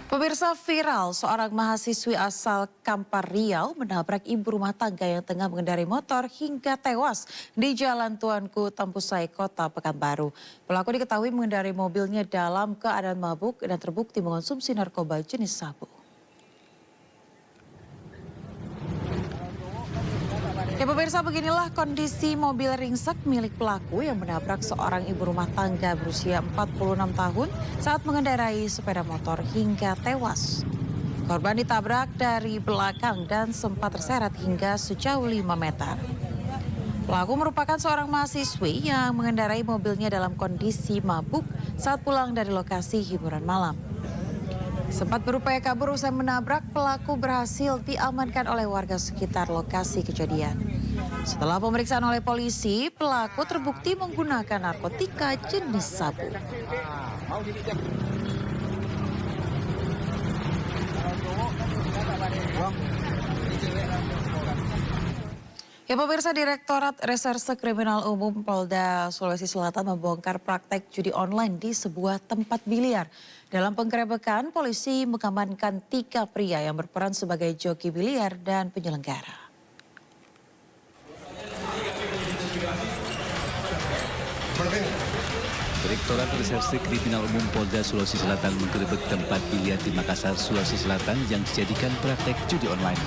Pemirsa, viral seorang mahasiswi asal Kampar Riau menabrak ibu rumah tangga yang tengah mengendarai motor hingga tewas di Jalan Tuanku Tempusai, Kota Pekanbaru. Pelaku diketahui mengendarai mobilnya dalam keadaan mabuk dan terbukti mengonsumsi narkoba jenis sabu. Ya pemirsa, beginilah kondisi mobil ringsek milik pelaku yang menabrak seorang ibu rumah tangga berusia 46 tahun saat mengendarai sepeda motor hingga tewas. Korban ditabrak dari belakang dan sempat terseret hingga sejauh 5 meter. Pelaku merupakan seorang mahasiswi yang mengendarai mobilnya dalam kondisi mabuk saat pulang dari lokasi hiburan malam. Sempat berupaya kabur usai menabrak, pelaku berhasil diamankan oleh warga sekitar lokasi kejadian. Setelah pemeriksaan oleh polisi, pelaku terbukti menggunakan narkotika jenis sabu. Ya pemirsa, Direktorat Reserse Kriminal Umum Polda Sulawesi Selatan membongkar praktek judi online di sebuah tempat biliar. Dalam penggerebekan, polisi mengamankan 3 pria yang berperan sebagai joki biliar dan penyelenggara. Direktorat Reserse Kriminal Umum Polda Sulawesi Selatan menggerebek tempat biliar di Makassar, Sulawesi Selatan yang dijadikan praktek judi online.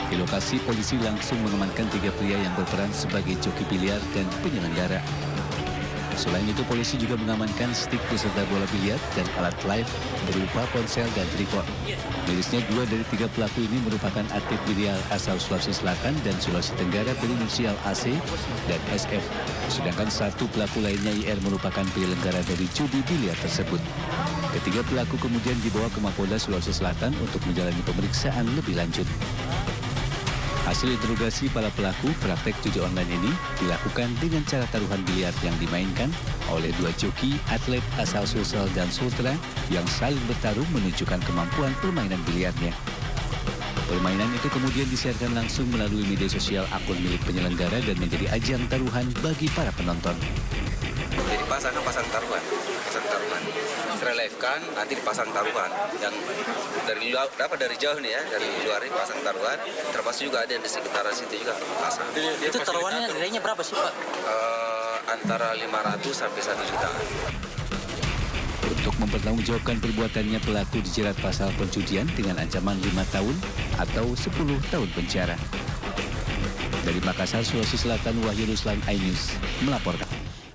Di lokasi, polisi langsung mengamankan 3 pria yang berperan sebagai joki biliar dan penyelenggara. Selain itu, polisi juga mengamankan stik beserta bola biliar dan alat live berupa ponsel dan tripod. Mirisnya, 2 dari 3 pelaku ini merupakan atlet biliar asal Sulawesi Selatan dan Sulawesi Tenggara berinisial AC dan SF. Sedangkan 1 pelaku lainnya IR merupakan penyelenggara dari judi biliar tersebut. Ketiga pelaku kemudian dibawa ke Mapolda Sulawesi Selatan untuk menjalani pemeriksaan lebih lanjut. Hasil interogasi para pelaku praktek judi online ini dilakukan dengan cara taruhan biliar yang dimainkan oleh 2 joki atlet asal Sulsel dan Sultra yang saling bertarung menunjukkan kemampuan permainan biliarnya. Permainan itu kemudian disiarkan langsung melalui media sosial akun milik penyelenggara dan menjadi ajang taruhan bagi para penonton. Jadi pasang taruhan. Serelivekan, nanti dipasang taruhan yang dari luar, dari jauh nih ya, dari luar ini pasang taruhan, termasuk juga ada yang di sekitaran situ juga pasang. Itu taruhannya nilainya berapa sih Pak? Antara 500 sampai 1 juta. Untuk mempertanggungjawabkan perbuatannya, pelaku dijerat pasal penjudian dengan ancaman 5 tahun atau 10 tahun penjara. Dari Makassar, Sulawesi Selatan, Wahyu Ruslan, iNews melaporkan.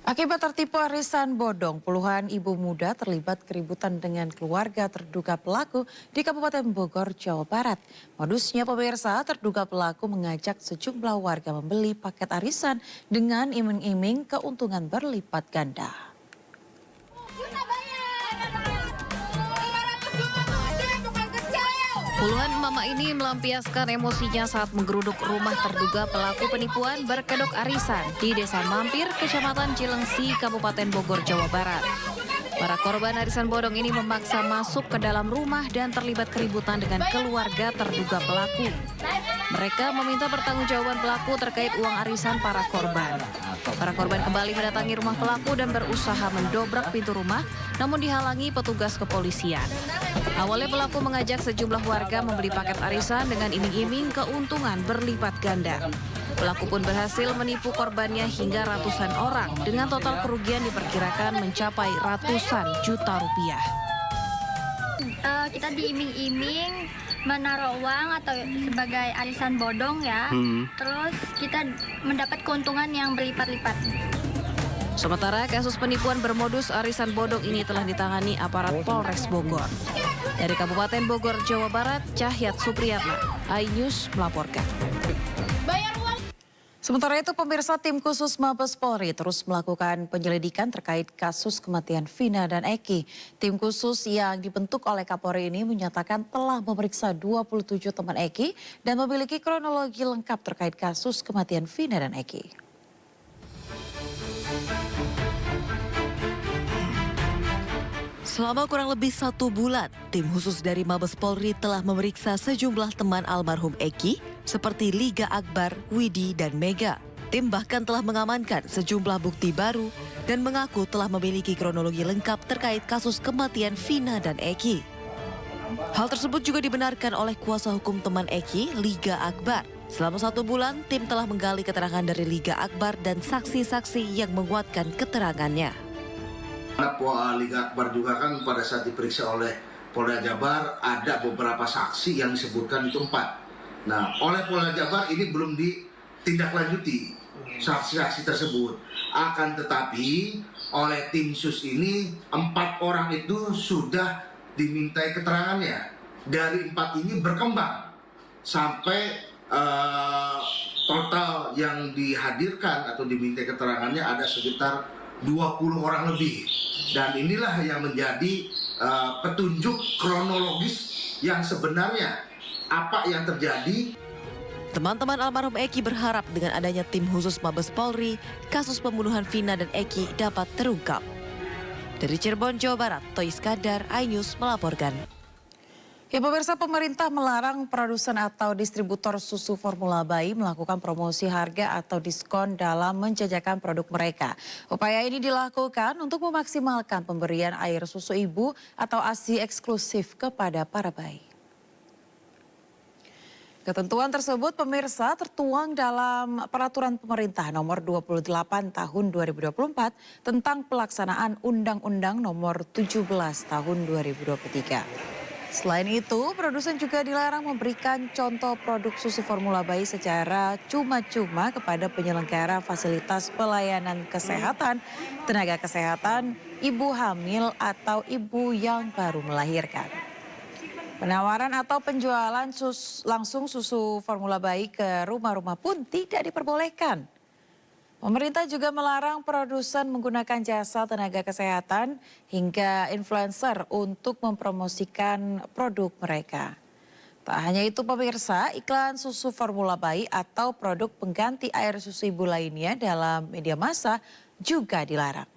Akibat tertipu arisan bodong, puluhan ibu muda terlibat keributan dengan keluarga terduga pelaku di Kabupaten Bogor, Jawa Barat. Modusnya pemirsa, terduga pelaku mengajak sejumlah warga membeli paket arisan dengan iming-iming keuntungan berlipat ganda. Puluhan mama ini melampiaskan emosinya saat menggeruduk rumah terduga pelaku penipuan berkedok arisan di Desa Mampir, Kecamatan Cilengsi, Kabupaten Bogor, Jawa Barat. Para korban arisan bodong ini memaksa masuk ke dalam rumah dan terlibat keributan dengan keluarga terduga pelaku. Mereka meminta pertanggungjawaban pelaku terkait uang arisan para korban. Para korban kembali mendatangi rumah pelaku dan berusaha mendobrak pintu rumah, namun dihalangi petugas kepolisian. Awalnya pelaku mengajak sejumlah warga membeli paket arisan dengan iming-iming keuntungan berlipat ganda. Pelaku pun berhasil menipu korbannya hingga ratusan orang dengan total kerugian diperkirakan mencapai ratusan juta rupiah. Kita diiming-iming menaruh uang atau sebagai arisan bodong ya, terus kita mendapat keuntungan yang berlipat-lipat. Sementara kasus penipuan bermodus arisan bodong ini telah ditangani aparat Polres Bogor. Dari Kabupaten Bogor, Jawa Barat, Cahyat Supriyatna, iNews melaporkan. Sementara itu pemirsa, tim khusus Mabes Polri terus melakukan penyelidikan terkait kasus kematian Vina dan Eki. Tim khusus yang dibentuk oleh Kapolri ini menyatakan telah memeriksa 27 teman Eki dan memiliki kronologi lengkap terkait kasus kematian Vina dan Eki. Selama kurang lebih 1 bulan, tim khusus dari Mabes Polri telah memeriksa sejumlah teman almarhum Eki seperti Liga Akbar, Widi, dan Mega. Tim bahkan telah mengamankan sejumlah bukti baru dan mengaku telah memiliki kronologi lengkap terkait kasus kematian Vina dan Eki. Hal tersebut juga dibenarkan oleh kuasa hukum teman Eki, Liga Akbar. Selama 1 bulan, tim telah menggali keterangan dari Liga Akbar dan saksi-saksi yang menguatkan keterangannya. Liga Akbar juga kan pada saat diperiksa oleh Polda Jabar ada beberapa saksi yang disebutkan itu 4. Nah, oleh Polda Jabar ini belum ditindaklanjuti saksi-saksi tersebut. Akan tetapi oleh tim sus ini 4 orang itu sudah dimintai keterangannya. Dari 4 ini berkembang sampai total yang dihadirkan atau dimintai keterangannya ada sekitar 20 orang lebih. Dan inilah yang menjadi petunjuk kronologis yang sebenarnya apa yang terjadi. Teman-teman almarhum Eki berharap dengan adanya tim khusus Mabes Polri, kasus pembunuhan Vina dan Eki dapat terungkap. Dari Cirebon, Jawa Barat, Toy Iskandar, iNews melaporkan. Ya pemirsa, pemerintah melarang produsen atau distributor susu formula bayi melakukan promosi harga atau diskon dalam menjajakan produk mereka. Upaya ini dilakukan untuk memaksimalkan pemberian air susu ibu atau ASI eksklusif kepada para bayi. Ketentuan tersebut pemirsa tertuang dalam Peraturan Pemerintah Nomor 28 Tahun 2024 tentang pelaksanaan Undang-Undang Nomor 17 Tahun 2023. Selain itu, produsen juga dilarang memberikan contoh produk susu formula bayi secara cuma-cuma kepada penyelenggara fasilitas pelayanan kesehatan, tenaga kesehatan, ibu hamil atau ibu yang baru melahirkan. Penawaran atau penjualan langsung susu formula bayi ke rumah-rumah pun tidak diperbolehkan. Pemerintah juga melarang produsen menggunakan jasa tenaga kesehatan hingga influencer untuk mempromosikan produk mereka. Tak hanya itu pemirsa, iklan susu formula bayi atau produk pengganti air susu ibu lainnya dalam media massa juga dilarang.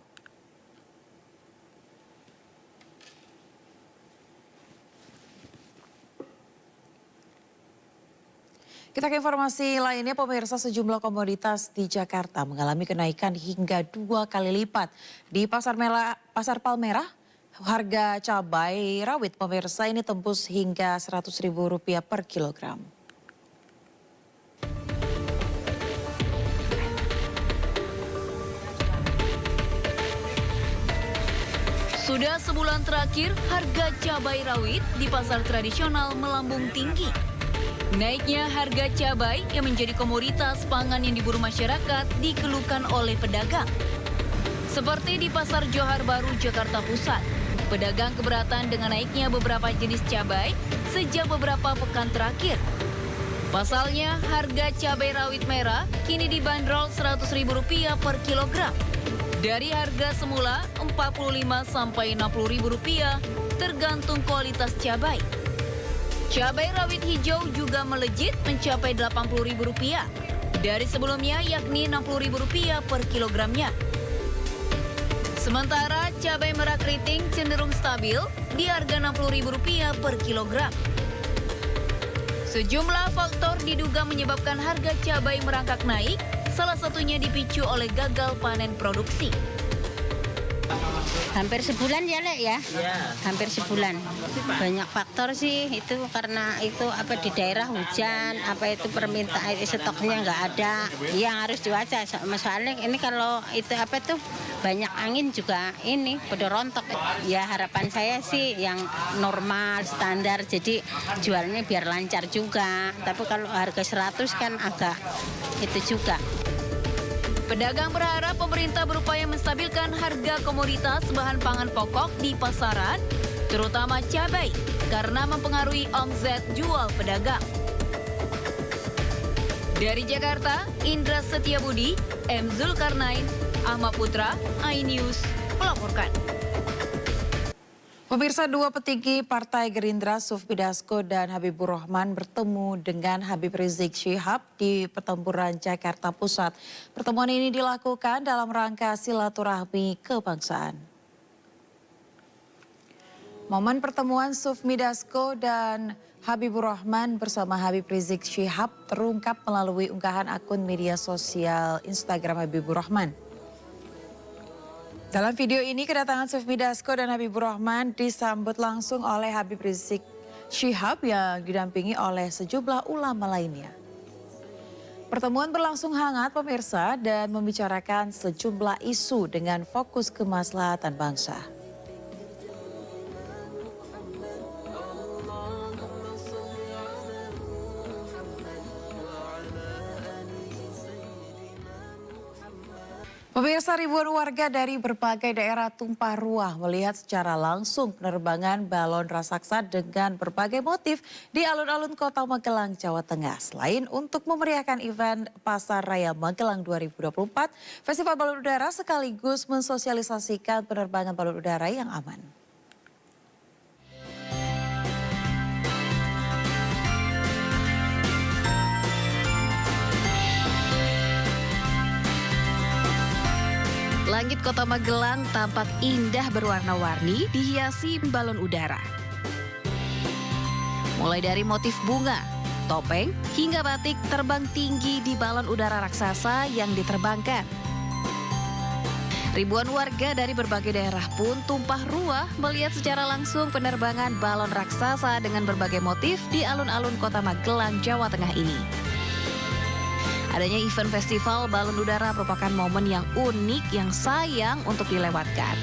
Kita ke informasi lainnya, pemirsa, sejumlah komoditas di Jakarta mengalami kenaikan hingga 2 kali lipat. Di Pasar Palmerah, harga cabai rawit pemirsa ini tembus hingga Rp100.000 per kilogram. Sudah sebulan terakhir, harga cabai rawit di pasar tradisional melambung tinggi. Naiknya harga cabai yang menjadi komoditas pangan yang diburu masyarakat dikeluhkan oleh pedagang. Seperti di Pasar Johar Baru, Jakarta Pusat, pedagang keberatan dengan naiknya beberapa jenis cabai sejak beberapa pekan terakhir. Pasalnya, harga cabai rawit merah kini dibanderol Rp100.000 per kilogram. Dari harga semula Rp45 sampai Rp60.000 tergantung kualitas cabai. Cabai rawit hijau juga melejit mencapai Rp80.000 dari sebelumnya yakni Rp60.000 per kilogramnya. Sementara cabai merah keriting cenderung stabil di harga Rp60.000 per kilogram. Sejumlah faktor diduga menyebabkan harga cabai merangkak naik, salah satunya dipicu oleh gagal panen produksi. Hampir sebulan ya, Lek ya? Iya. Hampir sebulan. Banyak faktor sih, itu karena itu di daerah hujan, itu permintaan stoknya nggak ada. Yang harus diwaca, soalnya ini kalau itu banyak angin juga ini pada rontok. Ya harapan saya sih yang normal, standar, jadi jualnya biar lancar juga. Tapi kalau harga 100 kan agak itu juga. Pedagang berharap pemerintah berupaya menstabilkan harga komoditas bahan pangan pokok di pasaran, terutama cabai, karena mempengaruhi omset jual pedagang. Dari Jakarta, Indra Setiabudi, M. Zulkarnain, Ahmad Putra, iNews melaporkan. Pemirsa, 2 petinggi Partai Gerindra, Sufmi Dasko dan Habibur Rahman bertemu dengan Habib Rizik Syihab di Petamburan, Jakarta Pusat. Pertemuan ini dilakukan dalam rangka silaturahmi kebangsaan. Momen pertemuan Sufmi Dasko dan Habibur Rahman bersama Habib Rizik Syihab terungkap melalui unggahan akun media sosial Instagram Habibur Rahman. Dalam video ini, kedatangan Sufmi Dasko dan Habibur Rahman disambut langsung oleh Habib Rizik Syihab yang didampingi oleh sejumlah ulama lainnya. Pertemuan berlangsung hangat pemirsa dan membicarakan sejumlah isu dengan fokus kemaslahatan bangsa. Pemirsa, ribuan warga dari berbagai daerah tumpah ruah melihat secara langsung penerbangan balon raksasa dengan berbagai motif di alun-alun Kota Magelang, Jawa Tengah. Selain untuk memeriahkan event Pasar Raya Magelang 2024, Festival Balon Udara sekaligus mensosialisasikan penerbangan balon udara yang aman. Langit Kota Magelang tampak indah berwarna-warni dihiasi balon udara. Mulai dari motif bunga, topeng, hingga batik terbang tinggi di balon udara raksasa yang diterbangkan. Ribuan warga dari berbagai daerah pun tumpah ruah melihat secara langsung penerbangan balon raksasa dengan berbagai motif di alun-alun Kota Magelang, Jawa Tengah ini. Adanya event festival balon udara merupakan momen yang unik yang sayang untuk dilewatkan.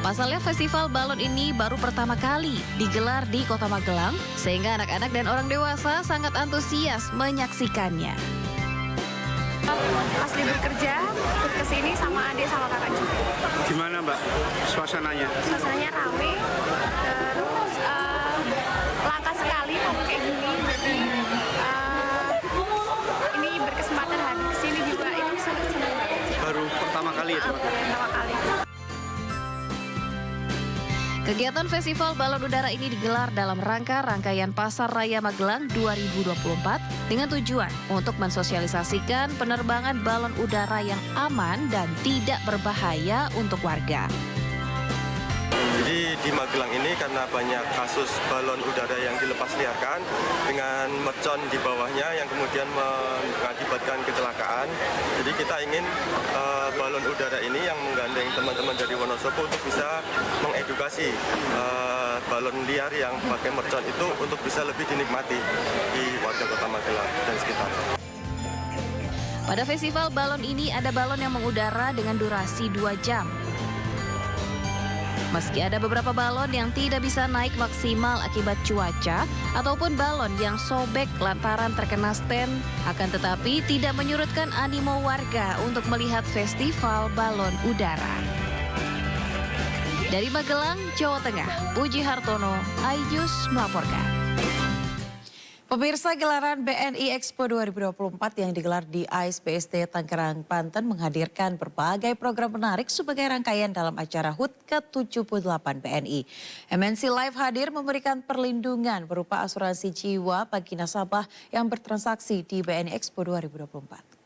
Pasalnya festival balon ini baru pertama kali digelar di Kota Magelang, sehingga anak-anak dan orang dewasa sangat antusias menyaksikannya. Pas libur kerja, ikut kesini sama adik sama kakak juga. Gimana Mbak suasananya? Suasananya rame, terus langka sekali kalau kayak gini. Jadi ini berkesempatan hadir kesini juga, itu sangat senang banget. Baru pertama kali ya? Pertama kali. Kegiatan Festival Balon Udara ini digelar dalam rangka rangkaian Pasar Raya Magelang 2024 dengan tujuan untuk mensosialisasikan penerbangan balon udara yang aman dan tidak berbahaya untuk warga. Jadi di Magelang ini karena banyak kasus balon udara yang dilepas liarkan dengan mercon di bawahnya yang kemudian mengakibatkan kecelakaan. Jadi kita ingin balon udara ini yang menggandeng teman-teman dari Wonosobo untuk bisa mengedukasi balon liar yang pakai mercon itu untuk bisa lebih dinikmati di warga Kota Magelang dan sekitar. Pada festival balon ini ada balon yang mengudara dengan durasi 2 jam. Meski ada beberapa balon yang tidak bisa naik maksimal akibat cuaca ataupun balon yang sobek lantaran terkena stand, akan tetapi tidak menyurutkan animo warga untuk melihat festival balon udara. Dari Magelang, Jawa Tengah, Puji Hartono, iNews melaporkan. Pemirsa, gelaran BNI Expo 2024 yang digelar di AIS BSD Tangerang, Banten menghadirkan berbagai program menarik sebagai rangkaian dalam acara HUT ke-78 BNI. MNC Live hadir memberikan perlindungan berupa asuransi jiwa bagi nasabah yang bertransaksi di BNI Expo 2024.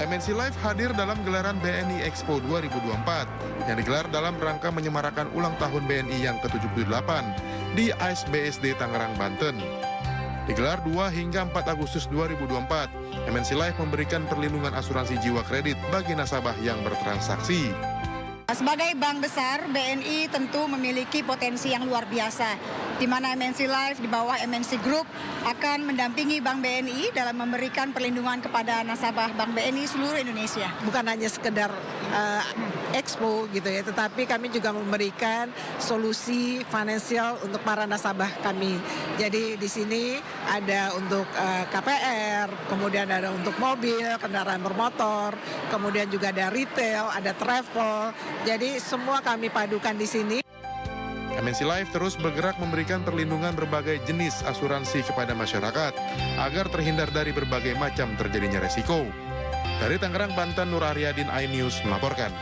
MNC Live hadir dalam gelaran BNI Expo 2024 yang digelar dalam rangka menyemarakan ulang tahun BNI yang ke-78 di AIS BSD Tangerang, Banten. Digelar 2 hingga 4 Agustus 2024, MNC Live memberikan perlindungan asuransi jiwa kredit bagi nasabah yang bertransaksi. Sebagai bank besar, BNI tentu memiliki potensi yang luar biasa, di mana MNC Life di bawah MNC Group akan mendampingi Bank BNI dalam memberikan perlindungan kepada nasabah Bank BNI seluruh Indonesia. Bukan hanya sekedar expo gitu ya, tetapi kami juga memberikan solusi finansial untuk para nasabah kami. Jadi di sini ada untuk KPR, kemudian ada untuk mobil, kendaraan bermotor, kemudian juga ada retail, ada travel. Jadi semua kami padukan di sini. MNC Life terus bergerak memberikan perlindungan berbagai jenis asuransi kepada masyarakat agar terhindar dari berbagai macam terjadinya resiko. Dari Tangerang, Banten, Nur Aryadin, iNews melaporkan.